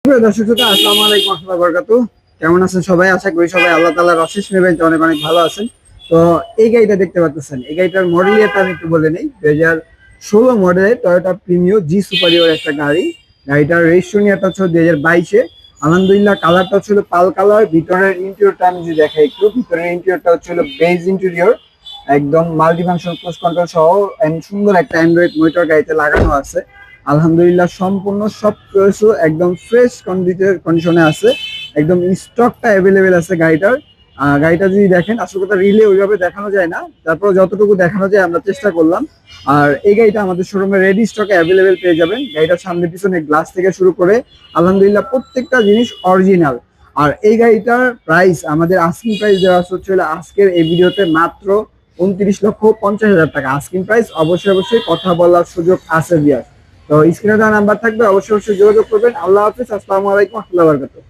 প্রিয় দর্শক শ্রোতা, আসসালামু আলাইকুম ওয়া রাহমাতুল্লাহি ওয়া বারাকাতুহু। কেমন আছেন সবাই? আশা করি সবাই আল্লাহ তাআলার অশেষ মেহেরবানিতে অনেক অনেক ভালো আছেন। তো এই গাড়িটা দেখতে পাচ্ছেন, এই গাড়িটার মডেল ইয়ারটা আমি একটু বলে নেই। 2016 মডেলের টয়োটা প্রিমিও জি সুপারিয়র একটা গাড়ি। গাড়িটার রেজিস্ট্রেশন ইয়ারটা হচ্ছে 2022-এ। আলহামদুলিল্লাহ, কালারটা হচ্ছিল পাল কালার। ভিতরের ইন্টেরিয়রটা আমি যদি দেখাই একটু, ভিতরের ইন্টেরিয়রটা হচ্ছিল বেজ ইন্টেরিয়র, একদম মাল্টিফাংশন ক্রুজ কন্ট্রোল সহ সুন্দর একটা অ্যান্ড্রয়েড মনিটর গাড়িতে লাগানো আছে। আলহামদুলিল্লাহ, সম্পূর্ণ সব কিছু একদম ফ্রেশ কন্ডিশনে আছে, একদম স্টকটা অ্যাভেলেবেল আছে গাড়িটার। গাড়িটা যদি দেখেন, আসল কথা রিলে ওইভাবে দেখানো যায় না, তারপর যতটুকু দেখানো যায় আমরা চেষ্টা করলাম। আর এই গাড়িটা আমাদের শোরুমে রেডি স্টকে অ্যাভেলেবেল পেয়ে যাবেন। গাড়িটার সামনে পিছনে গ্লাস থেকে শুরু করে আলহামদুলিল্লাহ প্রত্যেকটা জিনিস অরিজিনাল। আর এই গাড়িটার প্রাইস, আমাদের আস্কিং প্রাইস দেওয়া হচ্ছে আজকের এই ভিডিওতে মাত্র 29,50,000 টাকা আস্কিং প্রাইস। অবশ্যই অবশ্যই কথা বলার সুযোগ আছে। তো স্ক্রিনে দেওয়া নাম্বার থাকবে, অবশ্যই অবশ্যই যোগাযোগ করবেন। আল্লাহ হাফিজ, আসসালামু আলাইকুম ওয়া রাহমাতুল্লাহি ওয়া বারাকাতুহু।